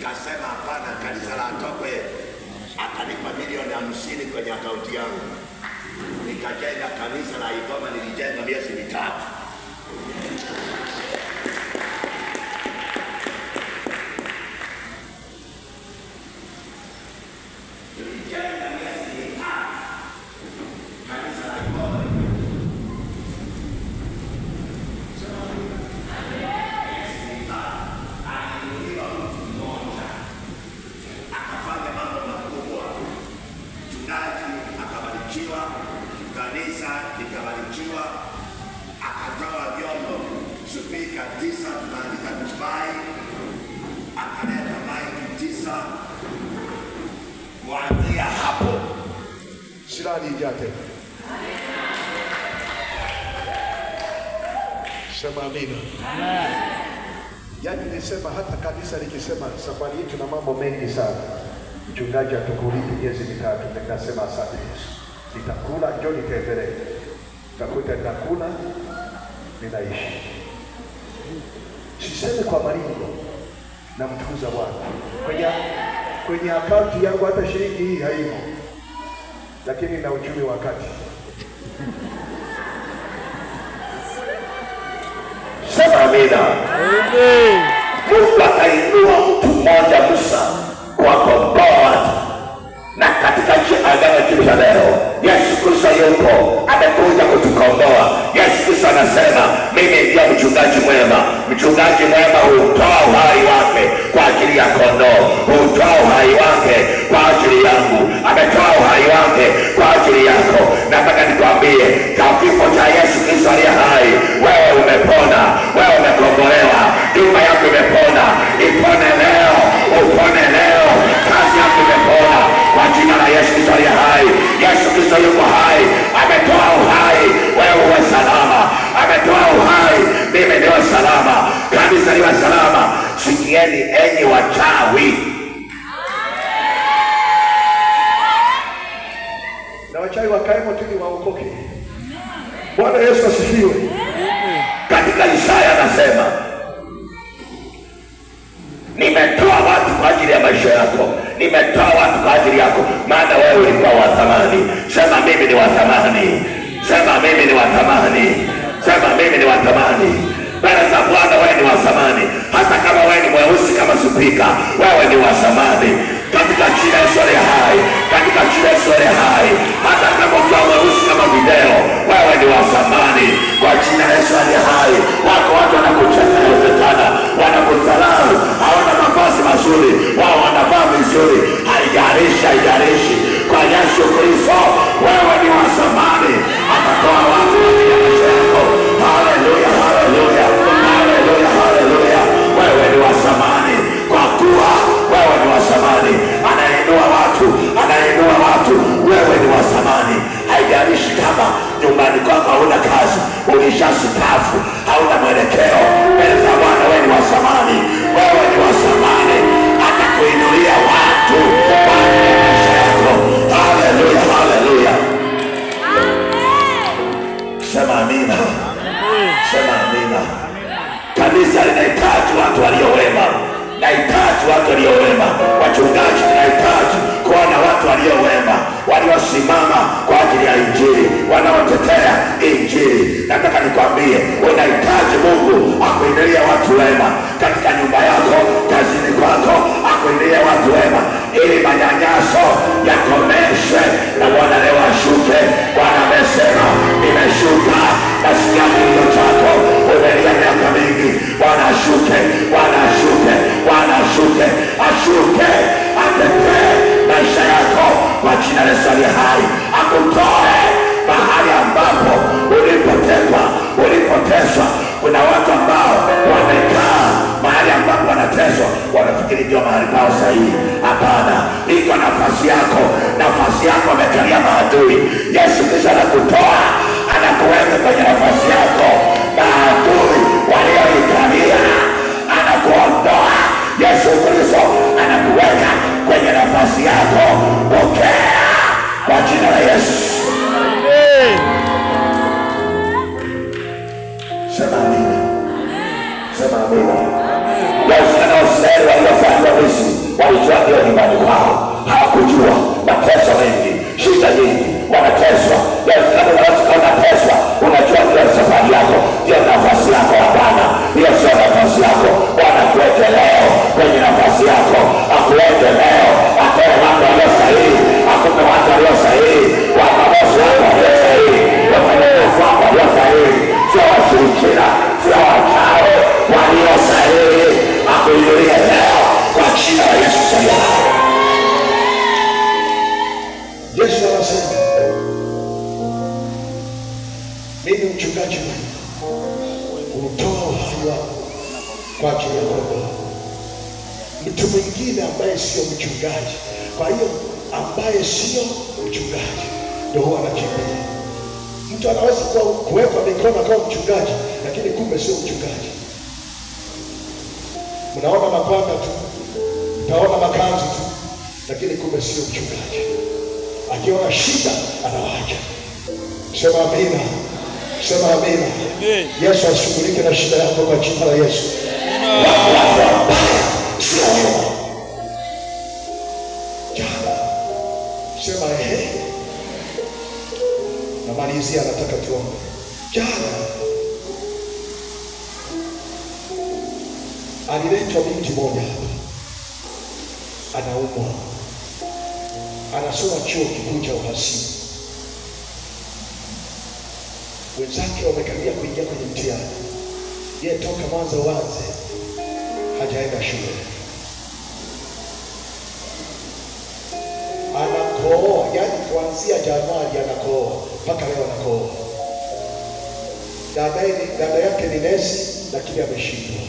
Nikasema hapana, kanisa la Tope. Akanipa milioni 50 kwenye akaunti yangu. Nikajenga kanisa la Igoma, nilijenga miezi 3. Kanisa likabarikiwa, akatoa vyombo, spika 9 tunaandika Dubai, akaleta maiki 9. Kuanzia hapo sirani ijate. Sema amina. Yaani nisema hata kanisa likisema safari yetu na mambo mengi sana, mchungaji atakulipa miezi 3, nikasema asante Yesu. Nitakula njoo nikaendelee. Takuta nitakula ninaishi. Siseme kwa maringo na mtukuza Bwana. Kwenye akaunti yangu hata shilingi hii haimo. Lakini na uchumi wakati. Sema amina. Amen. Mungu akainua mtu mmoja Musa kwa kukomboa watu. Na katika agano jipya leo Yesu Kristo yupo, amekuja kutukomboa. Yesu Kristo anasema mimi ndiye mchungaji mwema. Mchungaji mwema hutoa uhai wake kwa ajili ya kondoo, hutoa uhai wake kwa ajili yangu, ametoa uhai wake kwa ajili yako. Nataka nikwambie, kwa kifo cha Yesu Kristo aliye hai, wewe umepona, wewe umekombolewa, nyumba yako imepona. Ipone leo, upone leo, kazi yako imepona kwa jina la Yesu Kristo aliye hai. Yesu Kristo yuko hai, ametoa uhai, wewe uwe salama. Ametoa uhai, mimi niwe salama, kanisa liwe salama. Sikieni enyi wachawi. Na wachawi wakaemo tuli waokoke. Bwana Yesu asifiwe. Katika Isaya anasema nimetoa watu kwa ajili ya maisha yako, nimetoa watu kwa ajili yako, maana wewe ulikuwa wa thamani. Sema mimi ni wa thamani. Sema mimi ni wa thamani. Sema mimi ni wa thamani. Mbele za Bwana wewe ni wa thamani. Hata kama wewe ni mweusi kama spika, wewe ni wa thamani. Katika jina la Yesu aliye hai, katika jina la Yesu aliye hai, hata kama ukiwa mweusi kama video, wewe ni wa thamani kwa jina la Yesu aliye hai. Wako watu wanakucheka, inawezekana wanakudharau, hawana mavazi mazuri, wao wanavaa vizuri. Haijalishi kwa Yesu Kristo wewe ni wa thamani. Atatoa watu kwa ajili ya maisha yako. Haleluya, haleluya, haleluya, haleluya. Wewe ni wa thamani kwa kuwa wewe ni wa thamani. Anainua watu, wewe ni wa thamani. Haijalishi kama nyumbani kwako hauna kazi, ulishastaafu, hauna mwelekeo, mbele za Bwana wewe ni wa thamani. Wewe ni wa thamani. Atakuinulia watu kwa maisha yako. Haleluya, haleluya. Sema amina. Sema amina. Kanisa linahitaji watu walio wema. Nahitaji watu walio wema. Wachungaji tunahitaji kuona watu walio wema, waliosimama kwa ajili ya Injili, wanaotetea Injili. Nataka nikwambie, unahitaji Mungu akuinulie watu wema katika nyumba yako, kazini kwako, akuinulie watu wema ili manyanyaso yakomeshwe na Bwana leo ashuke. Bwana amesema nimeshuka, nasikia kilio chako, umelia miaka mingi. Bwana ashuke, Bwana ashuke, Bwana ashuke, ashuke, atetee maisha yako kwa jina la Yesu aliye hai. Akutoe mahali ambapo ulipotekwa, ulipoteswa. Kuna watu ambao wamekaa mahali ambapo wanateswa, wanafikiri ndio mahali pao sahihi. Hapana, iko nafasi yako, nafasi yako amekalia maadui. Yesu Kristo Mimi mchungaji hutoa uhai wangu kwa ajili ya kondoo. Mtu mwingine ambaye sio mchungaji, kwa hiyo ambaye sio mchungaji ndio huwa anakimbia. Mtu anaweza kuwekwa mikono kama mchungaji, lakini kumbe sio mchungaji. Mnaona mapanda tu, mtaona makanzu tu, lakini kumbe sio mchungaji. Akiona shida anawaacha. Sema amina. Sema amina. Yesu ashughulike na shida yako kwa jina la Yesu. Jana sema namalizia, nataka tuombe. Jana aliletwa binti moja hapa, anaumwa, anasoma chuo kikuu cha uhasibu. Wenzake wamekaribia kuingia kwenye mtihani, yeye toka mwanzo waanze hajaenda shule. Anakooa, yani kuanzia Januari anakooa mpaka leo anakooa. Dada yake ni nesi lakini ameshindwa.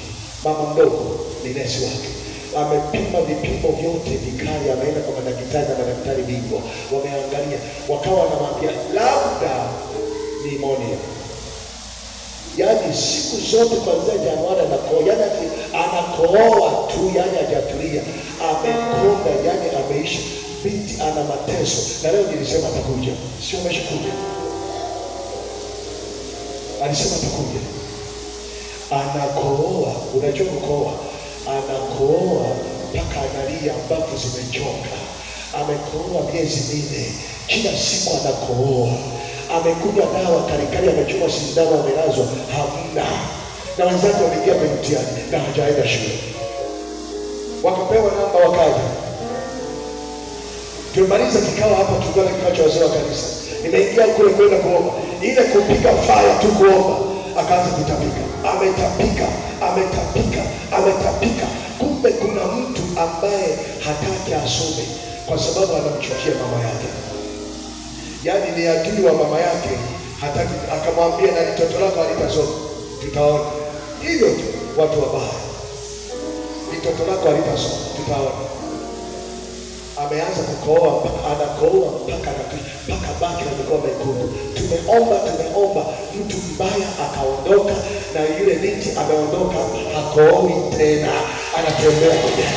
Mama mdogo ni nesi wake, amepima vipimo vyote vikali, ameenda kwa madaktari na madaktari bingwa, wameangalia, wakawa wanamwambia labda pneumonia. Yani siku zote kuanzia Januari anakoa, yani anakoa tu, yani hajatulia, amekonda, yani ameisha. Binti ana mateso, na leo nilisema atakuja, sio ameshakuja. Alisema atakuja. Anakoa, unajua kukoa, anakoa mpaka analia, mbavu zimechoka. Amekoa miezi 4, kila siku anakoa. Amekunywa dawa karikari, amechoma sindano, amelazwa, hamna. Na wenzake wameingia kwenye mtihani na hajaenda shule. Wakapewa namba, wakaja. Tumemaliza kikao hapa, tulikuwa kikao cha wazee wa kanisa. Nimeingia kule kwenda kuomba, ile kupiga fire tu kuomba, akaanza kutapika. Ametapika. Kumbe kuna mtu ambaye hataki asome kwa sababu anamchukia mama yake. Yaani ni adui wa mama yake, hataki. Akamwambia na mtoto lako alitasoma, tutaona. Hivyo tu watu wabaya, mtoto lako alitasoma, tutaona. Ameanza kukoa, anakoa mpaka baki na mikono mekundu. Tumeomba, mtu mbaya akaondoka, na yule binti ameondoka, hakooi tena, anatembea kwenye.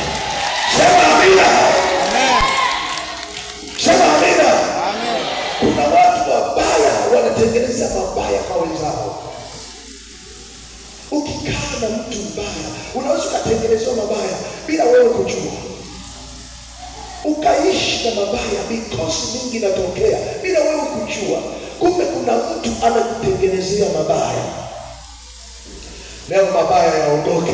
Sema amina. Sema amina. Kuna watu wabaya wanatengeneza mabaya kwa wenzao. Ukikaa na mtu mbaya, unaweza ukatengenezwa mabaya bila wewe kujua, ukaishi na mabaya, mikosi mingi inatokea bila wewe kujua. Kumbe kuna mtu anakutengenezea mabaya. Leo mabaya yaondoke.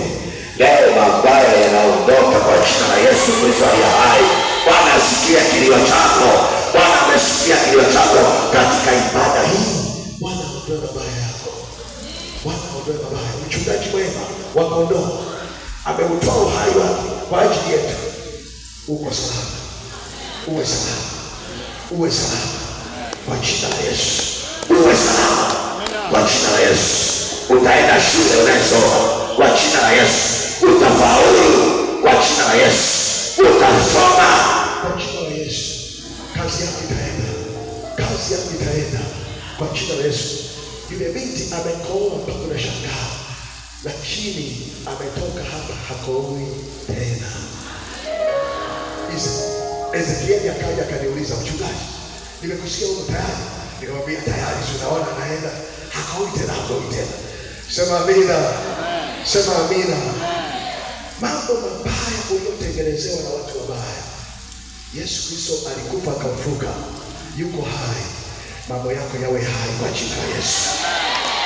Leo mabaya yanaondoka kwa jina la Yesu Kristo aliye hai. Bwana asikia kilio chako. Bwana amesikia kilio chako katika ibada hii. Bwana aondoe mabaya yako. Bwana aondoe mabaya. Mchungaji mwema wa kondoo ameutoa uhai wake kwa ajili yetu. Uko salama. Uwe salama kwa jina la Yesu. Uwe salama kwa jina la Yesu. Utaenda shule unasoma kwa jina la Yesu. Utafaulu kwa jina la Yesu. Utasoma kwa jina la Yesu. Kazi yako itaenda kwa jina la Yesu. Yule binti amekoa mpaka unashangaa, lakini ametoka hapa hakooi tena. Ezekieli akaja akaniuliza, mchungaji, nimekusikia huko tayari. Nikamwambia tayari, unaona naenda, hakooi tena. Sema amina. Sema amina. Mambo mabaya uliyotengenezewa na watu wabaya, Yesu Kristo alikufa akafufuka, yuko hai. Mambo yako yawe hai kwa jina la Yesu.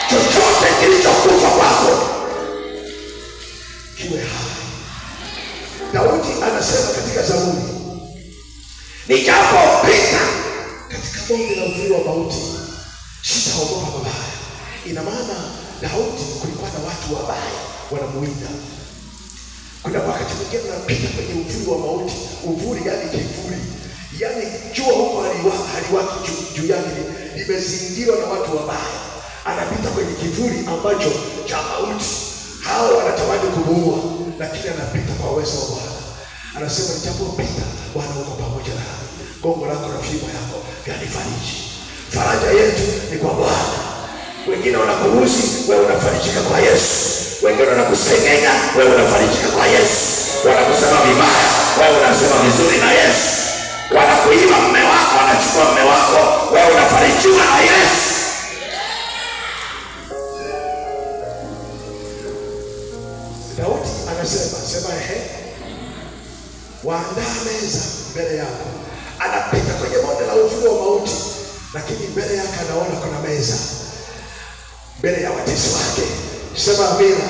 Chochote kilichokufa kwako kiwe hai. Daudi anasema katika Zaburi, nijapopita katika bonde la uvuli wa mauti sitaogopa mabaya. Ina maana Daudi kulikuwa na watu wabaya wanamuinda. Kuna wakati mwingine unapita kwenye uvuli wa mauti. Uvuli yani kivuli, yani jua huko haliwaki juu yake, limezingirwa na watu wabaya. anapita kwenye kivuli ambacho cha mauti. Hao wanatamani kumuua, lakini anapita kwa uwezo wa Bwana. Anasema nitapopita, Bwana uko pamoja nami, gongo lako na fimbo yako vyanifariji. Faraja yetu ni kwa Bwana. Wengine wanakuhusi, wewe unafarijika kwa Yesu. Wengine wanakusengenya, wewe unafarijika kwa Yesu. Wanakusema vibaya, wewe unasema vizuri na Yesu. Wanakuiba mume wako, wanachukua mume wako, wewe unafarijiwa na Yesu. Daudi anasema, waandaa meza mbele yako. Anapita kwenye bonde la uvuli wa mauti, lakini mbele yake anaona kuna meza mbele ya watesi wake. Sema amina.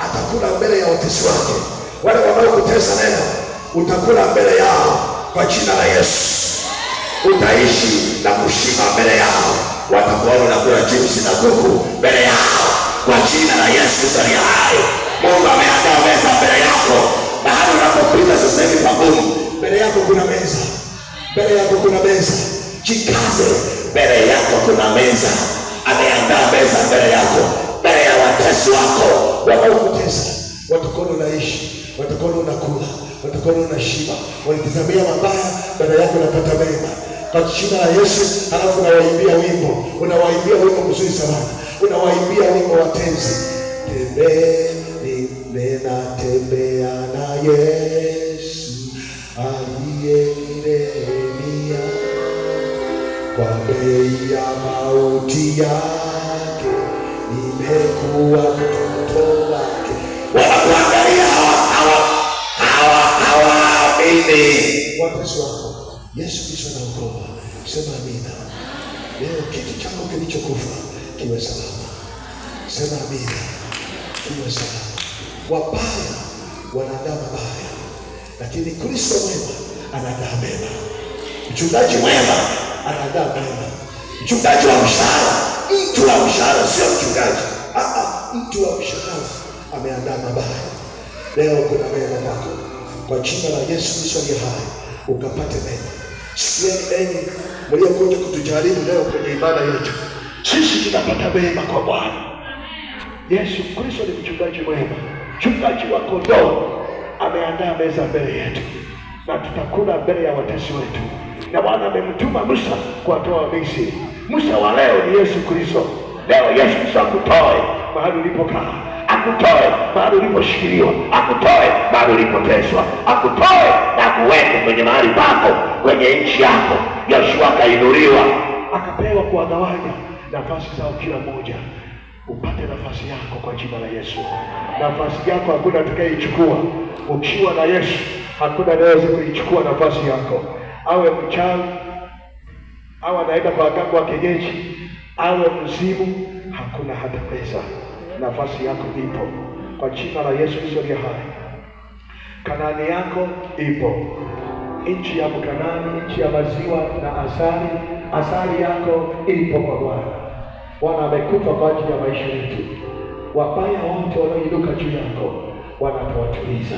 Atakula mbele ya watesi wake. Wale wanaokutesa leo, utakula mbele yao kwa jina la Yesu. Utaishi na kushiba mbele yao. Watakuona unakula chipsi na kuku mbele yao kwa jina la Yesu aliye hai. Mungu ameandaa meza mbele yako. Mahali unapopita sasa hivi pagumu, mbele yako kuna meza. Mbele yako kuna meza. Jikaze, mbele yako kuna meza. Ameandaa meza mbele yako, mbele ya watesi wako wanaokutesa. Watakuona unaishi, watakuona unakula, watakuona unashiba. Walitazamia mabaya, mbele yako unapata mema kwa jina la Yesu. Halafu unawaimbia wimbo, unawaimbia wimbo mzuri sana, unawaimbia wimbo wa tenzi. Ninatembea na Yesu aliyenirehemia, kwa bei ya mauti yake nimekuwa mtoto wake. Wanakuangalia hawaamini. Watesi wako, Yesu Kristo anaokoa. Sema amina. Leo kiti chako kilichokufa kiwe salama. Sema amina. Kiwe salama. Wabaya wanaandaa mabaya, lakini Kristo mwema anaandaa mema. Mchungaji mwema anaandaa mema. Mchungaji wa mshahara, mtu wa mshahara, sio mchungaji. Mtu wa mshahara ameandaa mabaya. Leo kuna mema kwako kwa jina la Yesu Kristo aliye hai, ukapate mema. Sikieni enyi mliokuja kutujaribu leo kwenye ibada yetu, sisi tunapata mema kwa Bwana. Yesu Kristo ni mchungaji mwema, mchungaji wa kondoo. Ameandaa meza mbele yetu na tutakula mbele ya watesi wetu. Na Bwana amemtuma Musa kuwatoa Misri. Musa wa leo ni Yesu Kristo. Leo Yesu Kristo akutoe mahali ulipokaa, akutoe mahali uliposhikiliwa, akutoe mahali ulipoteswa, akutoe na kuweke kwenye mahali pako, kwenye nchi yako. Yoshua akainuliwa, akapewa kuwagawanya nafasi zao kila mmoja. Upate nafasi yako kwa jina la Yesu. Nafasi yako hakuna atakayeichukua. Ukiwa na Yesu hakuna anayeweza kuichukua nafasi yako. Awe mchawi, awe anaenda kwa waganga wa kienyeji, awe mzimu, hakuna hata pesa. Nafasi yako ipo kwa jina la Yesu Kristo aliye hai. Kanaani yako ipo, nchi ya Kanaani, nchi ya maziwa na asali. Asali yako ipo kwa Bwana. Bwana amekufa kwa ajili ya maisha yetu. Wabaya wote wanaoinuka juu yako, Bwana atawatuliza,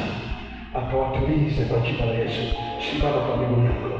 akawatulize kwa jina la Yesu. Simama kwa miguu yako.